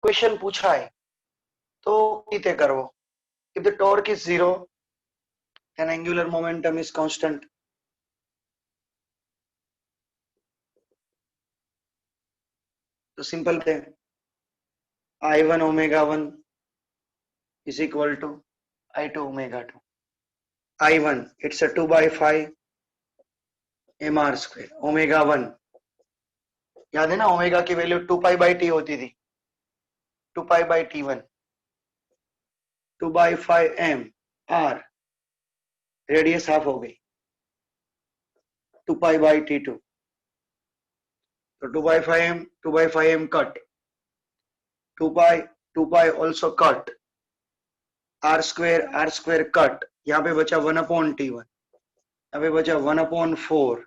Question पूछा है तो कीते करवो. If the torque is zero, then angular momentum is constant. तो सिंपल है, I1 omega 1 is equal to I2 omega 2. I1 it's a 2 by 5 mr square. Omega 1 याद है ना, ओमेगा की वैल्यू 2 पाई बाई टी होती थी, 2 pi by T1, 2 by 5 m r, radius half हो गई 2 पाई बाई T2. तो 2 by 5m, 2 by 5m cut, 2 pi also cut, r square cut, यहाँ पे बचा 1 अपॉन T1, यहाँ पे बचा 1 अपॉन 4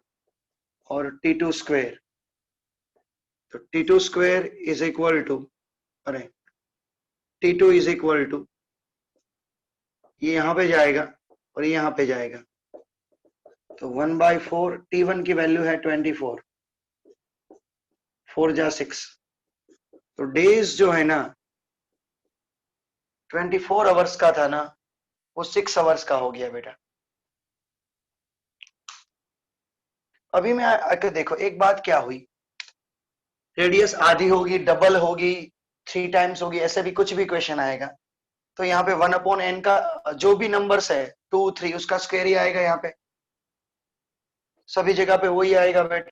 और T2 स्क्वायर. तो T2 square is equal to, अरे T2 इज इक्वल टू, ये यहाँ पे जाएगा और ये यहाँ पे जाएगा, तो 1 by 4, T1 की वैल्यू है 24, 4 जा 6, तो डेज जो है ना 24 आवर्स का था ना, वो 6 आवर्स का हो गया बेटा. अभी मैं आके देखो एक बात क्या हुई, रेडियस आधी होगी, डबल होगी, 3 टाइम्स होगी, ऐसे भी कुछ भी क्वेश्चन आएगा तो यहाँ पे 1 अपॉन n का जो भी नंबर्स है 2 3 उसका स्क्वायर ही आएगा, यहाँ पे सभी जगह पे वही आएगा बेटा.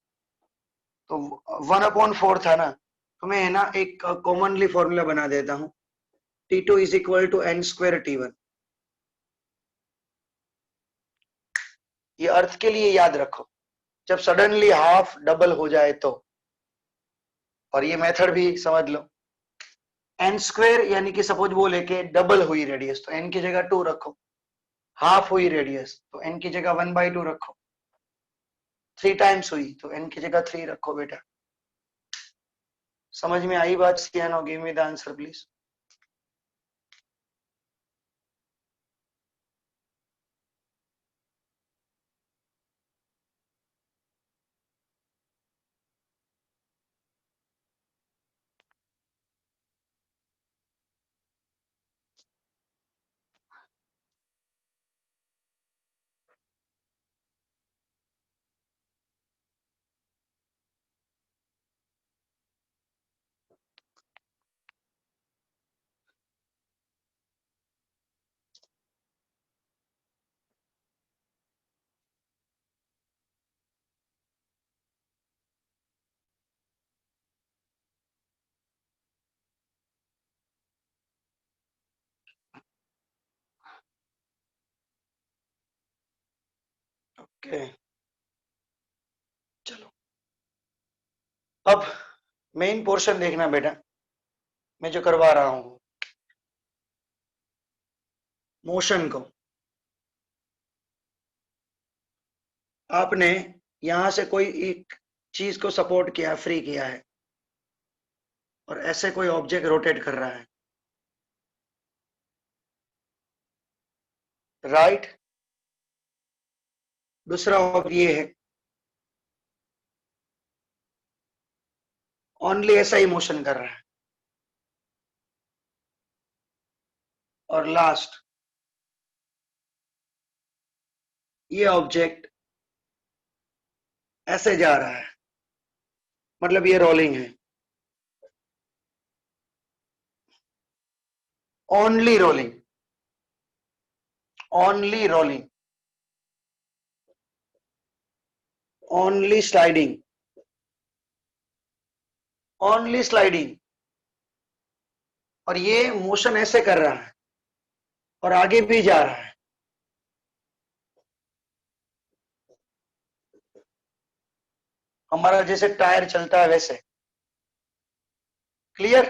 तो 1 अपॉन 4 था ना, तो मैं है ना एक कॉमनली फॉर्मूला बना देता हूँ, T2 is equal to n square T1. ये अर्थ के लिए याद रखो, जब सडनली हाफ डबल हो जाए तो. और ये मेथड भी समझ लो, n स्क्वायर यानी कि सपोज वो लेके डबल हुई रेडियस तो n की जगह 2 रखो, हाफ हुई रेडियस तो n की जगह 1 by 2 रखो, 3 टाइम्स हुई तो n की जगह 3 रखो बेटा. समझ में आई बात? सियानो, give me the answer please. Okay चलो, अब मेन पोर्शन देखना बेटा, मैं जो करवा रहा हूं मोशन को. आपने यहां से कोई एक चीज को सपोर्ट किया, फ्री किया है, और ऐसे कोई ऑब्जेक्ट रोटेट कर रहा है, राइट. दूसरा ये है, ओनली ऐसा ही मोशन कर रहा है. और लास्ट ये ऑब्जेक्ट ऐसे जा रहा है, मतलब ये रोलिंग है, only rolling, only rolling, only sliding, only sliding. और ये मोशन ऐसे कर रहा है और आगे भी जा रहा है. हमारा जैसे टायर चलता है वैसे. क्लियर?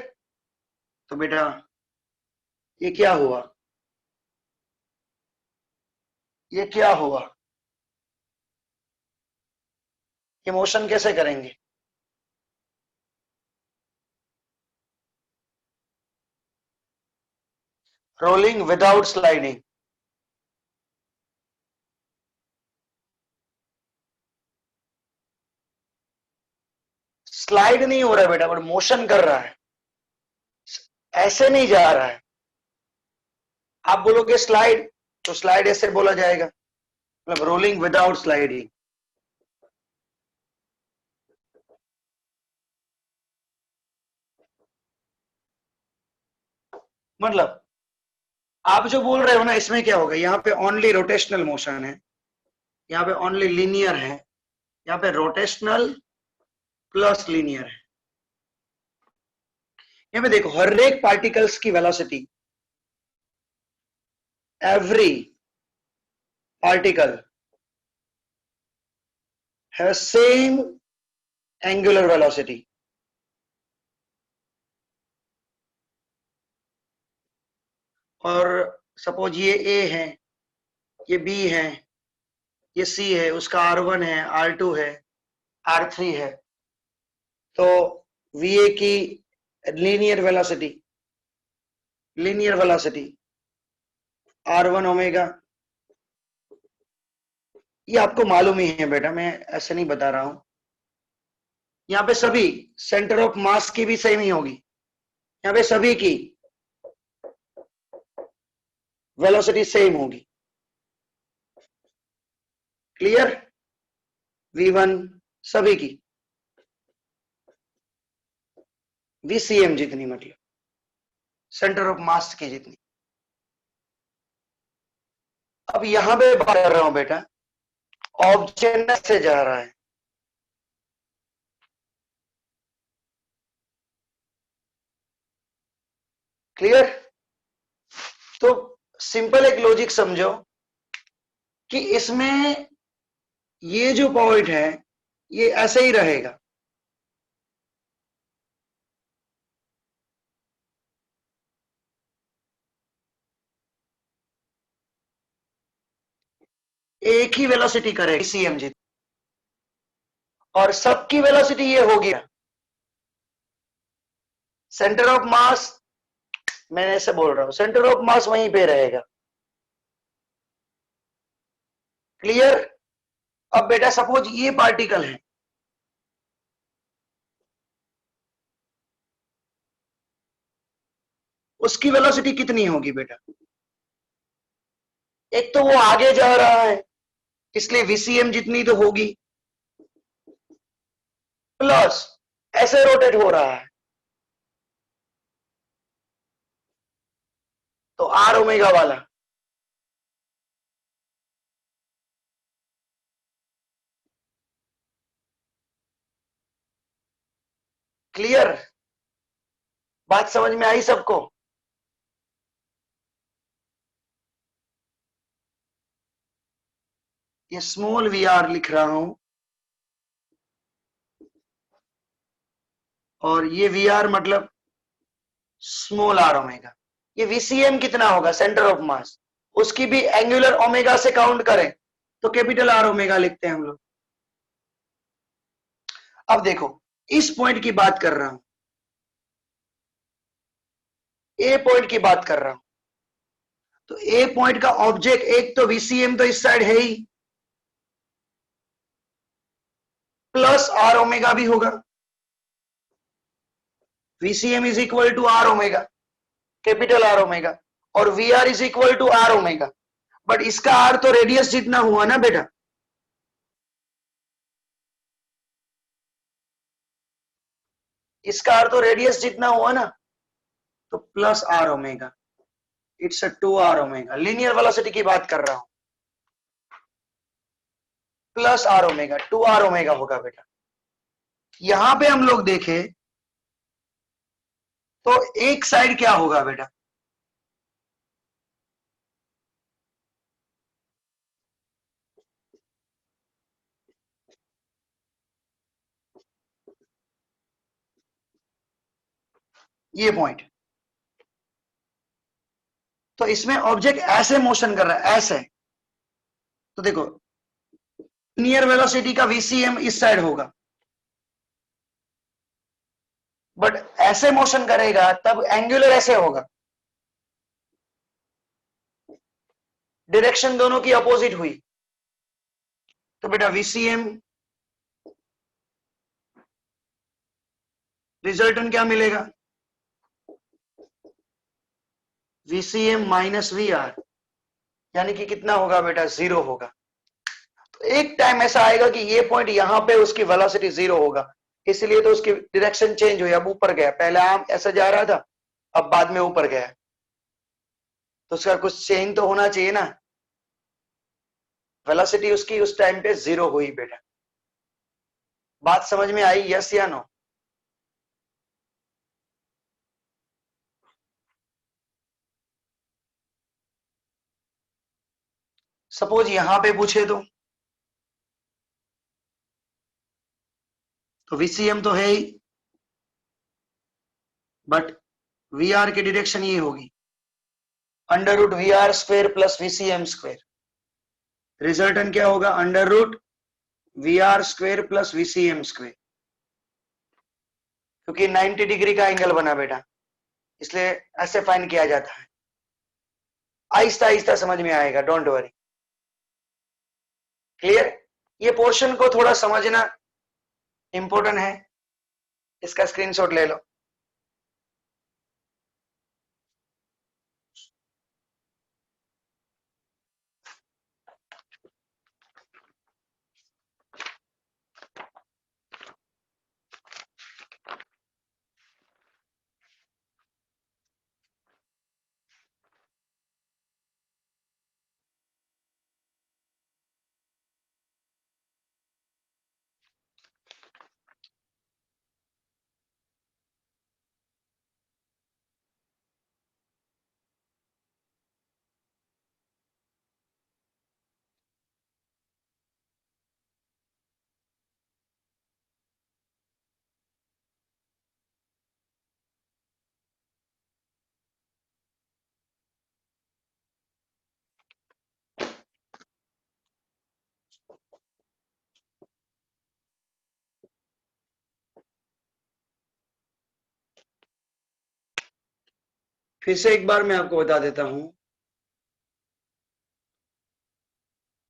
तो बेटा ये क्या हुआ, ये क्या हुआ, ये मोशन कैसे करेंगे? Rolling without sliding. स्लाइड नहीं हो रहा है बेटा, बट मोशन कर रहा है. ऐसे नहीं जा रहा है। आप बोलोगे स्लाइड, तो स्लाइड ऐसे बोला जाएगा, मतलब रोलिंग विदाउट स्लाइडिंग। मतलब आप जो बोल रहे हो ना, इसमें क्या होगा, यहाँ पे ओनली रोटेशनल मोशन है, यहाँ पे ओनली लीनियर है, यहाँ पे रोटेशनल प्लस लीनियर है। यहाँ पे देखो, हर एक पार्टिकल्स की velocity, every particle have same angular velocity. और सपोज ये ए है, ये बी है, ये सी है, उसका R1 है, R2 है, R3 है, तो VA की लीनियर वेलोसिटी R1 ओमेगा, ये आपको मालूम ही है बेटा, मैं ऐसे नहीं बता रहा हूं। यहाँ पे सभी सेंटर ऑफ मास की भी सेम ही होगी, यहाँ पे सभी की वेलोसिटी सेम होगी। क्लियर? V1 सभी की VCM जितनी, मतलब सेंटर ऑफ मास की जितनी। अब यहां पे बात कर रहा हूं बेटा, ऑब्जेक्ट से जा रहा है, क्लियर? तो सिंपल एक लॉजिक समझो कि इसमें ये जो पॉइंट है ये ऐसे ही रहेगा, एक ही वेलोसिटी करेगा सीएम जी, और सबकी वेलोसिटी ये हो गया, सेंटर ऑफ मास, मैंने ऐसे बोल रहा हूं, सेंटर ऑफ मास वहीं पे रहेगा। क्लियर? अब बेटा सपोज ये पार्टिकल है, उसकी वेलोसिटी कितनी होगी बेटा? एक तो वो आगे जा रहा है, इसलिए VCM जितनी तो होगी, प्लस ऐसे रोटेट हो रहा है, तो R ओमेगा वाला। क्लियर? बात समझ में आई सबको? ये स्मॉल VR लिख रहा हूं, और ये VR मतलब स्मॉल R ओमेगा। ये VCM कितना होगा, सेंटर ऑफ मास, उसकी भी एंगुलर ओमेगा से काउंट करें तो कैपिटल R ओमेगा लिखते हैं हम लोग। अब देखो, इस पॉइंट की बात कर रहा हूं, ए पॉइंट की बात कर रहा हूं, तो ए पॉइंट का ऑब्जेक्ट एक तो VCM तो इस साइड है ही, प्लस R ओमेगा भी होगा। VCM is equal to R omega, capital R omega, और VR is equal to R omega. But इसका R तो रेडियस जितना हुआ ना बेटा, इसका R तो रेडियस जितना हुआ ना, तो plus R omega, it's a 2R omega, linear velocity की बात कर रहा हूं, plus R omega, 2R omega होगा बेटा। यहां पे हम लोग देखें तो एक साइड क्या होगा बेटा, ये पॉइंट, तो इसमें ऑब्जेक्ट ऐसे मोशन कर रहा है, ऐसे, तो देखो नियर वेलोसिटी का VCM इस साइड होगा, बट ऐसे मोशन करेगा तब एंगुलर ऐसे होगा, डायरेक्शन दोनों की अपोजिट हुई, तो बेटा VCM रिजल्टेंट क्या मिलेगा, VCM माइनस VR, यानी कि कितना होगा बेटा, 0 होगा। तो एक टाइम ऐसा आएगा कि ये पॉइंट यहां पे उसकी वेलोसिटी 0 होगा, इसलिए तो उसकी डायरेक्शन चेंज हुई, अब ऊपर गया। पहले आम ऐसा जा रहा था, अब बाद में ऊपर गया, तो उसका कुछ चेंज तो होना चाहिए ना। वेलोसिटी उसकी उस टाइम पे 0 हुई बेटा। बात समझ में आई, यस या नो? सपोज यहां पे पूछे तो VCM तो है ही, बट VR की डायरेक्शन ये होगी, under root VR square plus VCM square. Resultant क्या होगा, under root VR square plus VCM square, क्योंकि 90 डिग्री का एंगल बना बेटा, इसलिए ऐसे फाइंड किया जाता है। आहिस्ता आहिस्ता समझ में आएगा, डोंट वरी। क्लियर? ये पोर्शन को थोड़ा समझना इंपॉर्टेंट है, इसका स्क्रीनशॉट ले लो। फिर से एक बार मैं आपको बता देता हूं,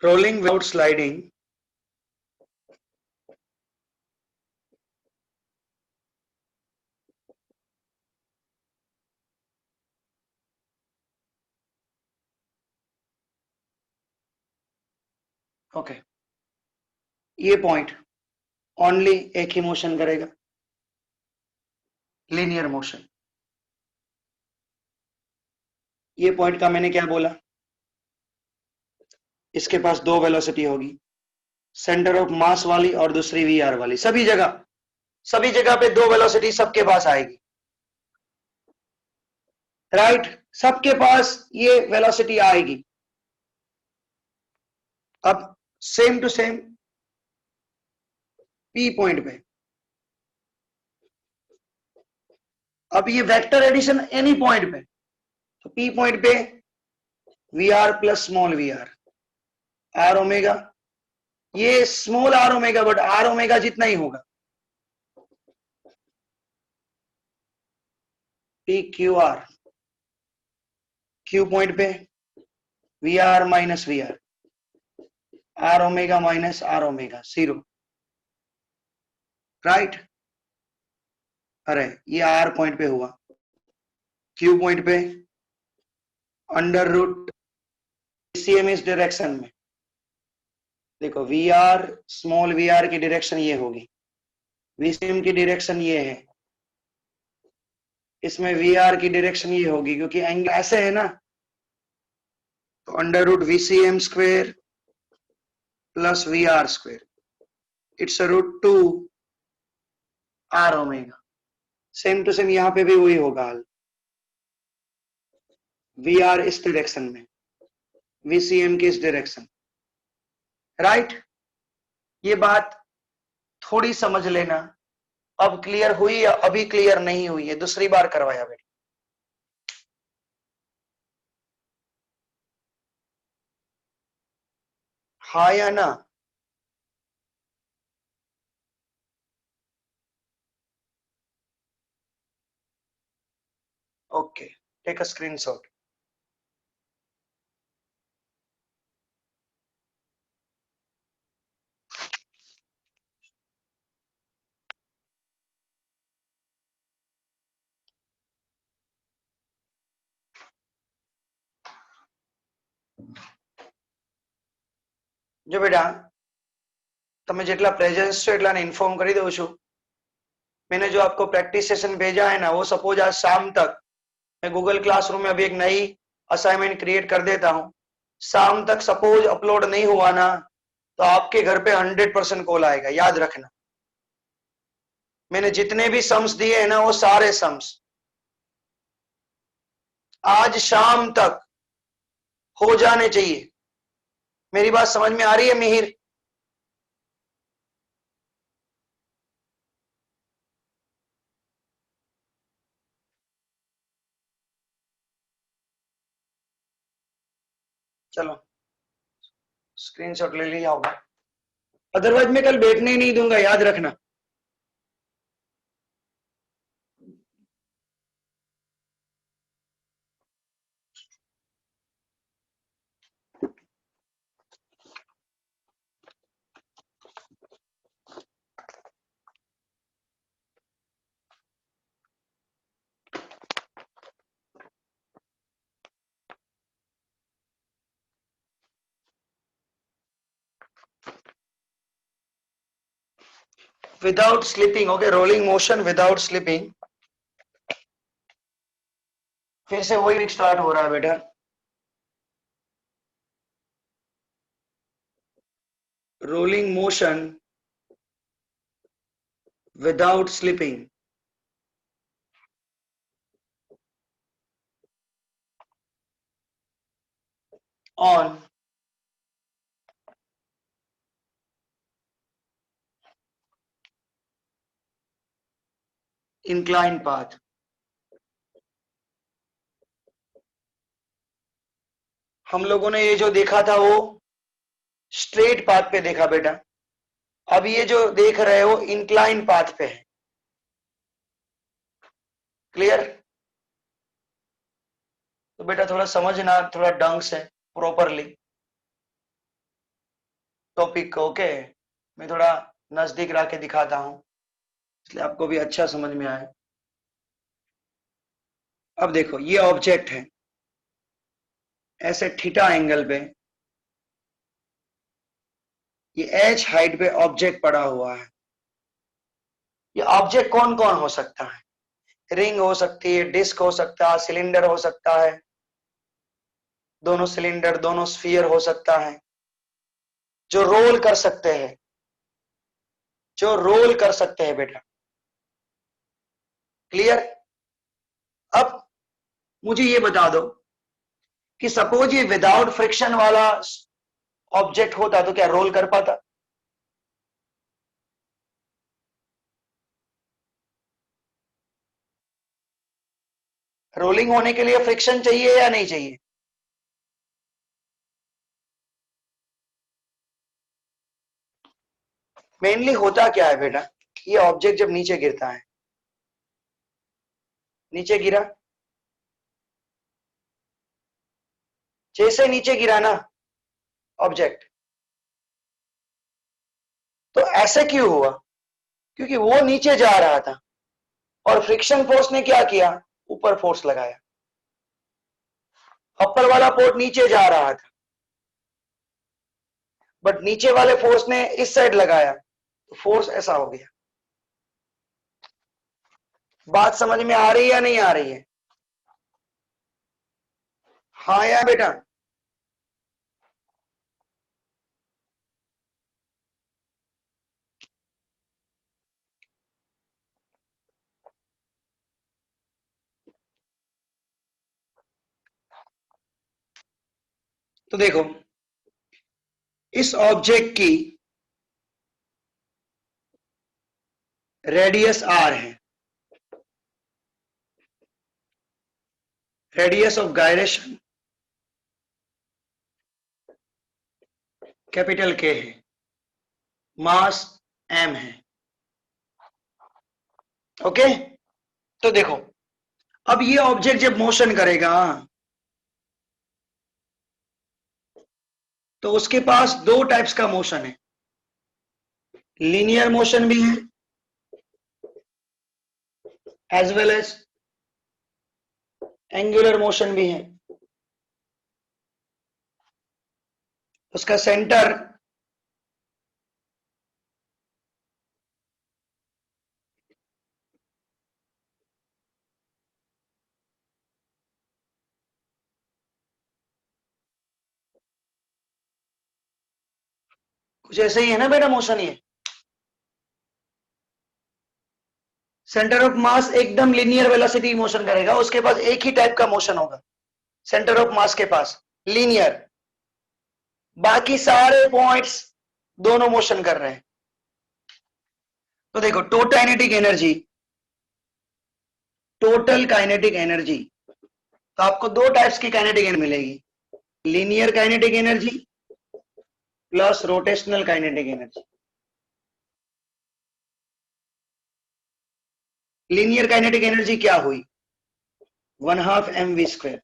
रोलिंग विदाउट स्लाइडिंग ओके, ये पॉइंट ओनली एक ही मोशन करेगा, लीनियर मोशन। ये पॉइंट का मैंने क्या बोला, इसके पास दो वेलोसिटी होगी, सेंटर ऑफ मास वाली और दूसरी VR वाली। सभी जगह पे दो वेलोसिटी सबके पास आएगी, राइट? सबके पास ये वेलोसिटी आएगी। अब same to same P point पे, अब ये वेक्टर एडिशन एनी पॉइंट पे, तो P पॉइंट पे VR plus small VR, R omega, ये small R omega, but R omega जितना ही होगा, PQR, Q पॉइंट पे VR minus VR, R omega minus R omega, 0, right? अरे ये R पॉइंट पे हुआ, Q पॉइंट पे अंडर रूट VCM इस डायरेक्शन में, देखो VR स्मॉल VR की डायरेक्शन ये होगी, VCM की डायरेक्शन ये है, इसमें VR की डायरेक्शन ये होगी, क्योंकि एंगल ऐसे है ना, तो under root VCM square plus VR square, it's root 2 R omega. Same to same यहां पे भी वही होगा, VR इस डायरेक्शन में, VCM की इस डायरेक्शन, राइट? ये बात थोड़ी समझ लेना। अब क्लियर हुई या अभी क्लियर नहीं हुई है? दूसरी बार करवाया बेटा। हाँ या ना? Okay, take a screenshot. જો બેટા તમે જેટલા પ્રેઝન્સ છો એટલાને ઇન્ફોર્મ કરી દઉં છું. मैंने जो आपको प्रैक्टिस सेशन भेजा है ना, वो सपोज आज शाम तक मैं गूगल क्लासरूम में अभी एक नई असाइनमेंट क्रिएट कर देता हूं. शाम तक सपोज अपलोड नहीं हुआ ना, तो आपके घर पे 100% कॉल आएगा, याद रखना. मैंने जितने भी सम्स दिए हैं ना, वो सारे सम्स आज शाम तक हो जाने चाहिए. मेरी बात समझ में आ रही है मिहिर? चलो स्क्रीनशॉट ले लिया होगा, अदरवाइज मैं कल बैठने ही नहीं दूंगा, याद रखना. Without sleeping, okay, rolling motion without sleeping. फिर से वही स्टार्ट हो रहा है बेटा. Rolling motion without sleeping on incline path. हम लोगों ने ये जो देखा था वो स्ट्रेट पाथ पे देखा बेटा. अब ये जो देख रहे हो इंक्लाइन पाथ पे है. क्लियर? तो बेटा थोड़ा समझना, थोड़ा ढंग से प्रॉपरली टॉपिक को. ओके, मैं थोड़ा नजदीक रख के दिखाता हूं, इसलिए आपको भी अच्छा समझ में आए. अब देखो, ये ऑब्जेक्ट है ऐसे थीटा एंगल पे, ये एच हाइट पे ऑब्जेक्ट पड़ा हुआ है. ये ऑब्जेक्ट कौन कौन हो सकता है? रिंग हो सकती है, डिस्क हो सकता है, सिलेंडर हो सकता है, दोनों सिलेंडर, दोनों स्फीयर हो सकता है, जो रोल कर सकते हैं, जो रोल कर सकते हैं बेटा. क्लियर? अब मुझे ये बता दो कि सपोज ये विदाउट फ्रिक्शन वाला ऑब्जेक्ट होता तो क्या रोल कर पाता? रोलिंग होने के लिए फ्रिक्शन चाहिए या नहीं चाहिए? मेनली होता क्या है बेटा, ये ऑब्जेक्ट जब नीचे गिरता है, नीचे गिरा, जैसे नीचे गिरा ना ऑब्जेक्ट, तो ऐसे क्यों हुआ? क्योंकि वो नीचे जा रहा था और फ्रिक्शन फोर्स ने क्या किया? ऊपर फोर्स लगाया. अपर वाला पोर्ट नीचे जा रहा था, बट नीचे वाले फोर्स ने इस साइड लगाया, तो फोर्स ऐसा हो गया. बात समझ में आ रही है या नहीं आ रही है? हाँ या बेटा? तो देखो, इस ऑब्जेक्ट की रेडियस आर है, रेडियस ऑफ गायरेशन कैपिटल के है, मास एम है. ओके, तो देखो, अब ये ऑब्जेक्ट जब मोशन करेगा तो उसके पास दो टाइप्स का मोशन है. लीनियर मोशन भी है as well as angular motion भी है. उसका सेंटर कुछ ऐसे ही है ना बेटा मोशन ये। सेंटर ऑफ मास एकदम लिनियर वेलोसिटी मोशन करेगा, उसके पास एक ही टाइप का मोशन होगा सेंटर ऑफ मास के पास, लीनियर। बाकी सारे पॉइंट्स दोनों मोशन कर रहे हैं। तो देखो टोटल काइनेटिक एनर्जी, तो आपको दो टाइप्स की काइनेटिक एनर्जी मिलेगी, linear kinetic energy plus rotational kinetic energy. Linear kinetic energy क्या हुई, 1/2 mv²।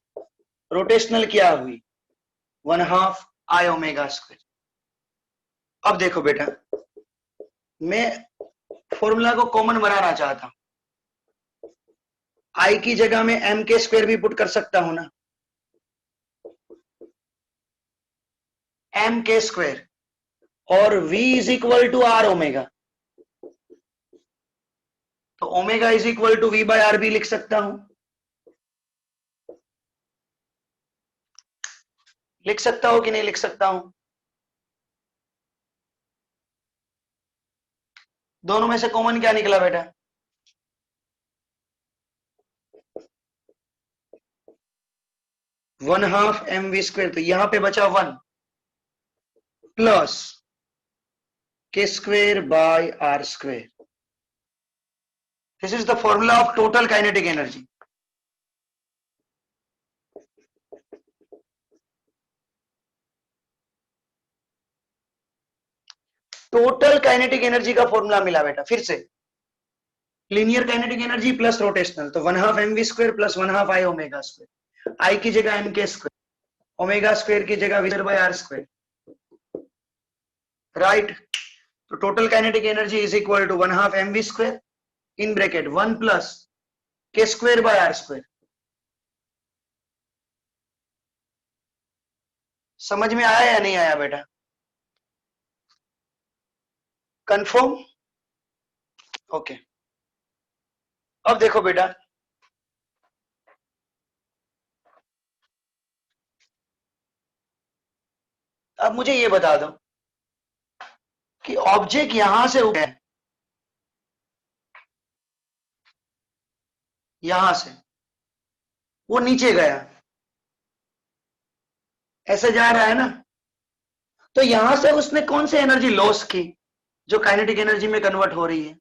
रोटेशनल क्या हुई, 1/2 I ω²। अब देखो बेटा, मैं फॉर्मूला को कॉमन बनाना चाहता हूं, I की जगह में m² भी पुट कर सकता हूं ना, m² और v is equal to r omega, तो omega is equal to v/r भी लिख सकता हूं, लिख सकता हूं कि नहीं लिख सकता हूं? दोनों में से कॉमन क्या निकला बेटा, 1/2 mv², तो यहां पे बचा 1 plus k²/r²। This is the formula of total kinetic energy. Total kinetic energy का फॉर्मूला मिला बेटा फिर से, linear kinetic energy plus rotational, तो 1/2 mv² प्लस 1/2 I ω²। I की जगह m², ω² की जगह v²/r², राइट। तो total kinetic energy is equal to 1/2 mv² in bracket 1 plus k²/r²। समझ में आया या नहीं आया बेटा, कंफर्म? ओके। अब देखो बेटा, अब मुझे ये बता दो कि ऑब्जेक्ट यहां से उठे, यहां से वो नीचे गया, ऐसे जा रहा है ना, तो यहां से उसने कौन सी एनर्जी लॉस की जो काइनेटिक एनर्जी में कन्वर्ट हो रही है?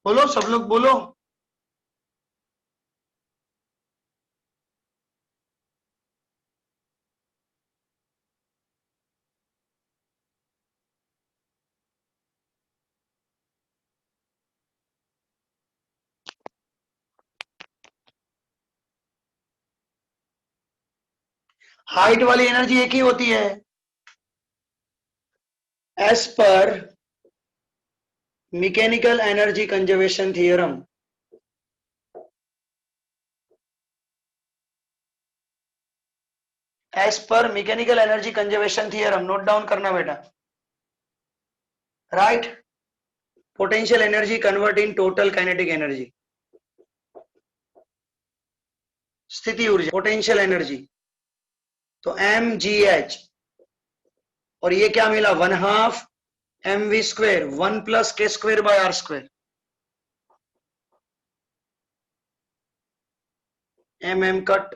बोलो सब लोग बोलो। हाइट वाली एनर्जी एक ही होती है, as per mechanical energy conservation theorem. As per mechanical energy conservation theorem, note down करना बेटा, right. Potential energy convert in total kinetic energy, स्थिति ऊर्जा पोटेंशियल एनर्जी, तो mgh, और ये क्या मिला, 1/2 mv², 1 plus k²/r², cut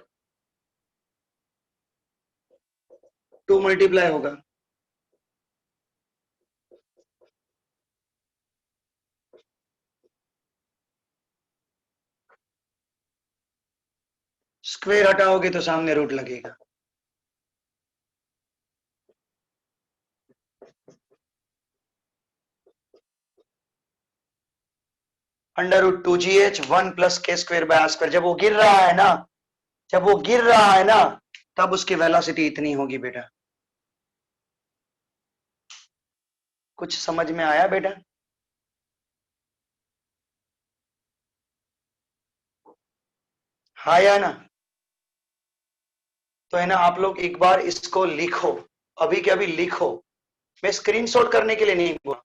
2 multiply होगा, स्क्वायर हटाओगे तो सामने रूट लगेगा, √2gh 1 प्लस k²/r²। जब वो गिर रहा है ना, जब वो गिर रहा है ना, तब उसकी वेलोसिटी इतनी होगी बेटा। कुछ समझ में आया बेटा? हाँ या ना? तो है ना, आप लोग एक बार इसको लिखो, अभी के अभी लिखो, मैं स्क्रीनशॉट करने के लिए नहीं बोला।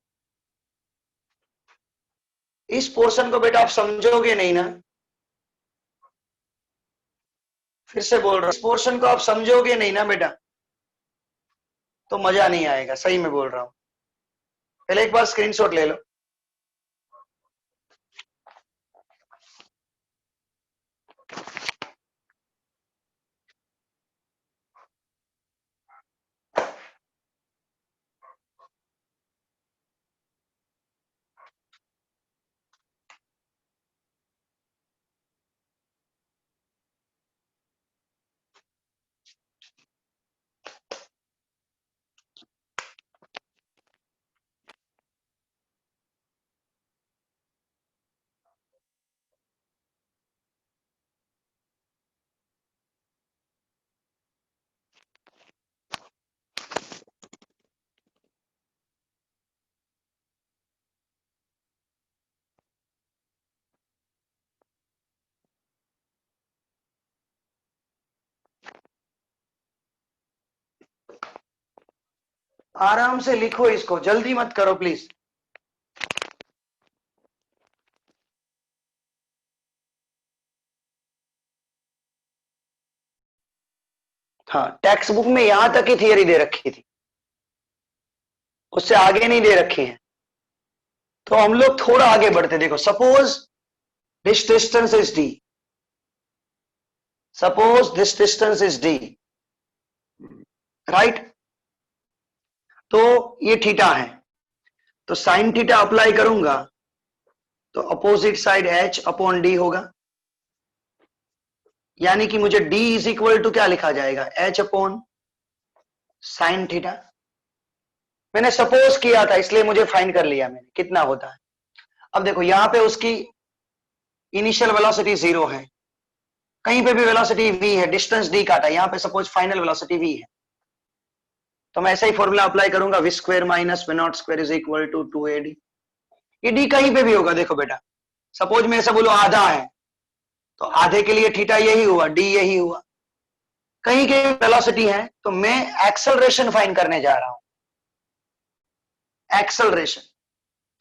इस पोर्शन को बेटा आप समझोगे नहीं ना, फिर से बोल रहा हूं, इस पोर्शन को आप समझोगे नहीं ना बेटा तो मजा नहीं आएगा, सही में बोल रहा हूं। पहले एक बार स्क्रीनशॉट ले लो। आराम से लिखो इसको, जल्दी मत करो प्लीज। हाँ, टेक्स्ट बुक में यहां तक ही थियरी दे रखी थी, उससे आगे नहीं दे रखी है। तो हम लोग थोड़ा आगे बढ़ते, देखो suppose this distance is D, suppose this distance is D, right. तो ये थीटा है, तो साइन थीटा अप्लाई करूंगा तो opposite side H upon D होगा, यानी कि मुझे d इज इक्वल टू क्या लिखा जाएगा, एच अपॉन साइन थीटा। मैंने सपोज किया था इसलिए मुझे फाइंड कर लिया मैंने कितना होता है। अब देखो यहां पे उसकी इनिशियल वेलोसिटी 0 है, कहीं पे भी वेलोसिटी v है, डिस्टेंस d काटा, यहां पे सपोज फाइनल वेलोसिटी v है, तो मैं ऐसा ही फॉर्मूला अप्लाई करूंगा, v square minus we not square is equal to 2ad। ये d कहीं पे भी होगा, देखो बेटा सपोज मैं ऐसा बोलूं आधा है, तो आधे के लिए थीटा यही हुआ, d यही हुआ। कहीं के वेलोसिटी है तो मैं एक्सेलरेशन फाइंड करने जा रहा हूं, एक्सेलरेशन।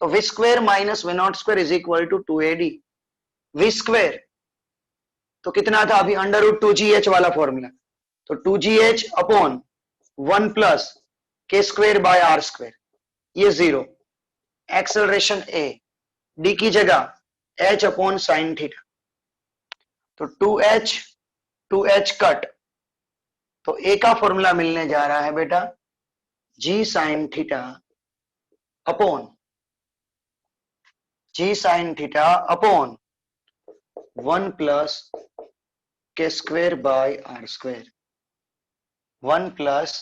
तो v square minus we not square is equal to 2ad। V square तो कितना था अभी, अंडर रूट 2gh वाला फॉर्मूला, तो 2gh upon 1 plus K square by R square, ये 0। एक्सेलरेशन a, d की जगह h अपॉन साइन थीटा, तो 2h कट, तो a का फॉर्मूला मिलने जा रहा है बेटा g sine theta upon g sine theta upon 1 plus K square by R square, 1 plus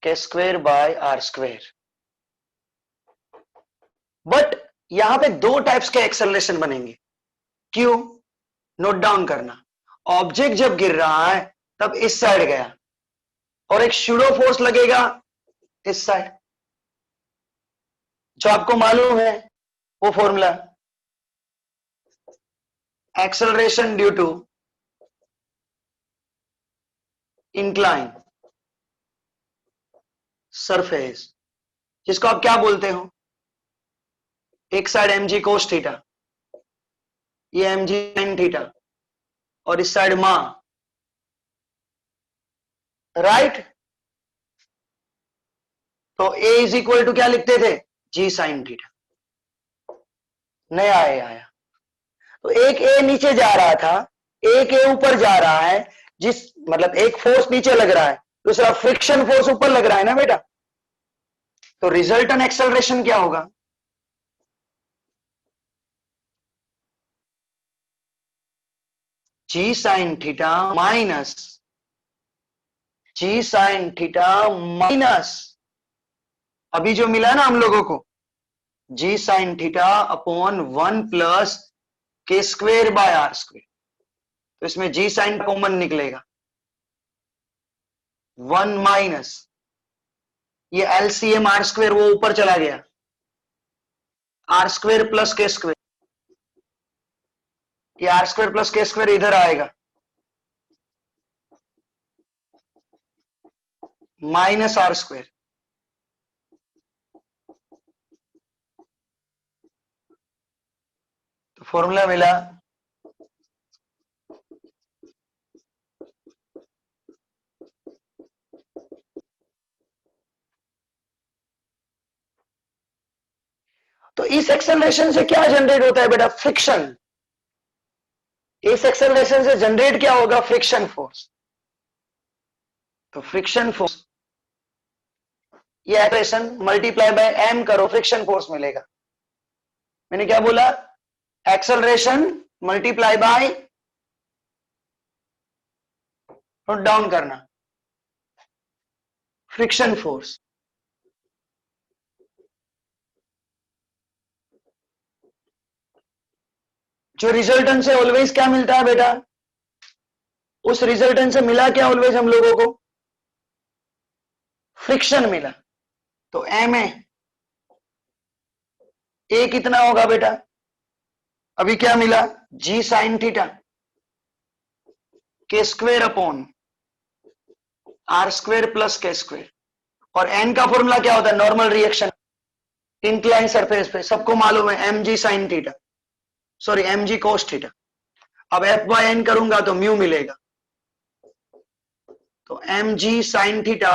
K square by R square. But यहां पे दो टाइप्स के एक्सेलरेशन बनेंगे, क्यों, नोट डाउन करना। ऑब्जेक्ट जब गिर रहा है तब इस साइड गया, और एक शूडो फोर्स लगेगा इस साइड, जो आपको मालूम है वो formula, acceleration due to incline surface, जिसको आप क्या बोलते हो, एक साइड mg कोस थीटा, ये mg sin थीटा, और इस साइड मा, राइट। तो a इज इक्वल टू क्या लिखते थे, g sin थीटा, नया a आया। तो एक a नीचे जा रहा था, एक a ऊपर जा रहा है, जिस मतलब एक फोर्स नीचे लग रहा है, दूसरा फ्रिक्शन फोर्स ऊपर लग रहा है ना बेटा, तो रिजल्टेंट एक्सेलरेशन क्या होगा, g sin theta minus g sin theta minus अभी जो मिला है ना हम लोगों को, g sin theta upon 1 plus के स्क्वेयर बाय आर स्क्वेयर, तो इसमें g sin कॉमन निकलेगा, 1 माइनस ये एलसीएम आर स्क्वेयर वो ऊपर चला गया, आर स्क्वेयर प्लस के स्क्वेयर, ये आर स्क्वेयर प्लस के स्क्वेयर इधर आएगा, माइनस आर स्क्वेयर, फॉर्मूला मिला तो इस एक्सेलरेशन से क्या जनरेट होता है बेटा? फ्रिक्शन। इस एक्सेलरेशन से जनरेट क्या होगा? Friction force. तो फ्रिक्शन फोर्स, ये एक्सेलरेशन मल्टीप्लाई बाय एम करो, फ्रिक्शन फोर्स मिलेगा। मैंने क्या बोला? Acceleration multiply by, note down करना, फ्रिक्शन फोर्स। जो रिजल्टेंट से ऑलवेज क्या मिलता है बेटा? उस रिजल्टेंट से मिला क्या ऑलवेज हम लोगों को? फ्रिक्शन मिला। तो एम ए, ए कितना होगा बेटा? अभी क्या मिला? जी साइन थीटा के square upon are square plus के स्क्वेयर। और एन का फॉर्मूला क्या होता है? नॉर्मल रिएक्शन इंक्लाइन सरफेस पे, सबको मालूम है, M G sine theta, sorry M जी कोस थीटा। अब एफ बाय एन करूंगा तो म्यू मिलेगा। तो एम जी साइन थीटा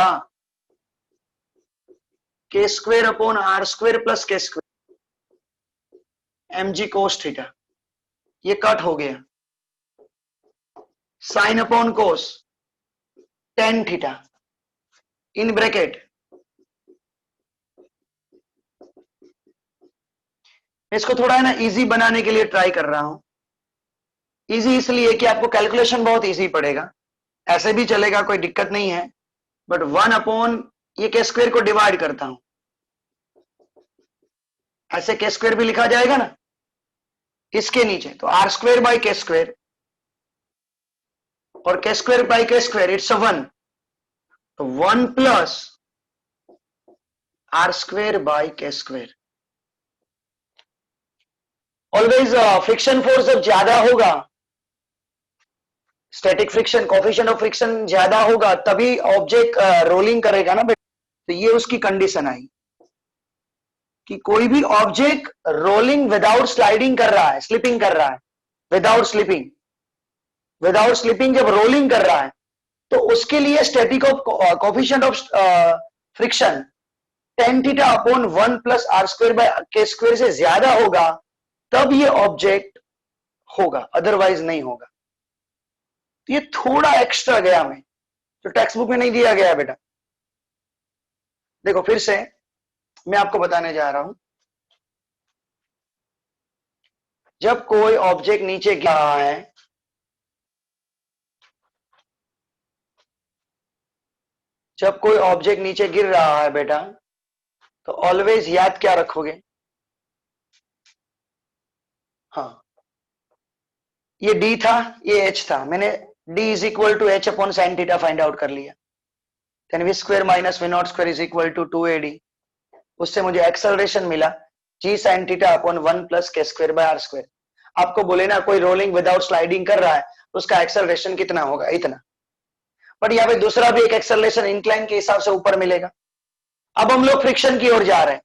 के square upon are square plus के स्क्वेयर, एम जी कोस थीटा, ये कट हो गया। Sine upon cos tan theta in bracket, इसको थोड़ा है ना इजी बनाने के लिए ट्राई कर रहा हूं। इजी इसलिए कि आपको कैलकुलेशन बहुत इजी पड़ेगा, ऐसे भी चलेगा, कोई दिक्कत नहीं है। बट वन अपॉन ये के स्क्वेयर को डिवाइड करता हूं, ऐसे के स्क्वेयर भी लिखा जाएगा ना इसके नीचे। तो r square by k square, और k square by k square it's one, तो one plus r square by k square. Always friction force जब ज्यादा होगा, static friction coefficient of friction ज्यादा होगा, तभी ऑब्जेक्ट रोलिंग करेगा ना बेटा। तो ये उसकी कंडीशन आई कि कोई भी ऑब्जेक्ट रोलिंग विदाउट स्लाइडिंग कर रहा है, स्लिपिंग कर रहा है, विदाउट स्लिपिंग, विदाउट स्लिपिंग जब रोलिंग कर रहा है, तो उसके लिए static of coefficient of friction tan theta upon one plus r square by k square से ज्यादा होगा, तब ये ऑब्जेक्ट होगा, अदरवाइज नहीं होगा। तो ये थोड़ा एक्स्ट्रा गया में, जो टेक्स्ट बुक में नहीं दिया गया बेटा। देखो फिर से मैं आपको बताने जा रहा हूं, जब कोई ऑब्जेक्ट नीचे गिर रहा है, जब कोई ऑब्जेक्ट नीचे गिर रहा है बेटा, तो ऑलवेज याद क्या रखोगे? हाँ, ये डी था, ये एच था, मैंने D is equal to H upon sine theta find out कर लिया। Then V square minus we not square is equal to 2AD। उससे मुझे एक्सेलरेशन मिला जी sine theta upon one plus K square by R square. आपको बोले ना कोई rolling without sliding कर रहा है, उसका एक्सेलरेशन कितना होगा? इतना। बट यहाँ पे दूसरा भी एक एक्सेलरेशन इंक्लाइन के हिसाब से ऊपर मिलेगा। अब हम लोग फ्रिक्शन की ओर जा रहे हैं,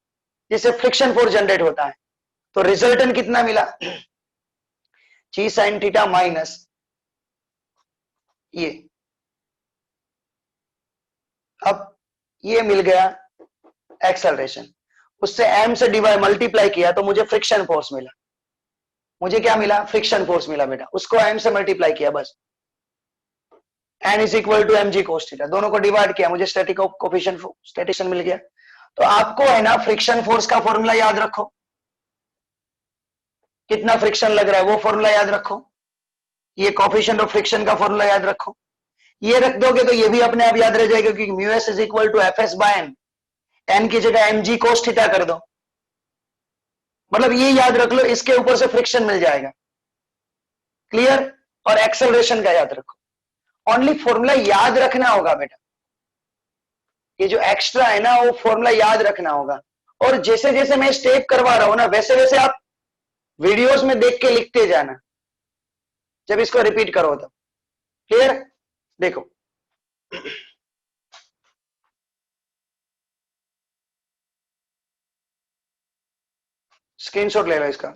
जिससे फ्रिक्शन फोर्स जनरेट होता है। तो रिजल्टेंट कितना मिला? जी साइन थीटा माइनस ये, अब ये मिल गया एक्सेलरेशन, उससे एम से डिवाइड मल्टीप्लाई किया तो मुझे फ्रिक्शन फोर्स मिला। मुझे क्या मिला? फ्रिक्शन फोर्स मिला बेटा, उसको एम से मल्टीप्लाई किया बस। N is equal to m ji cos theta, दोनों को डिवाइड किया, मुझे स्टैटिक कोफिशिएंट स्टैटिक्सन मिल गया। तो आपको है ना फ्रिक्शन फोर्स का फॉर्मूला याद रखो, कितना फ्रिक्शन लग रहा है वो फॉर्मूला याद रखो, ये कोफिशिएंट ऑफ फ्रिक्शन का फॉर्मूला याद रखो। ये रख दोगे तो ये भी अपने आप याद रह जाएगा, क्योंकि mu s is equal to f s by N, N की जगह एम जी कोस थीटा कर दो, मतलब ये याद रख लो, इसके ऊपर से फ्रिक्शन मिल जाएगा। क्लियर? और एक्सेलरेशन का याद रखो, ओनली फॉर्मूला याद रखना होगा बेटा। ये जो एक्स्ट्रा है ना वो फॉर्मूला याद रखना होगा, और जैसे जैसे मैं स्टेप करवा रहा हूं ना, वैसे वैसे आप वीडियोस में देख के लिखते जाना जब इसको रिपीट करो तब। क्लियर? देखो स्क्रीनशॉट ले लो इसका।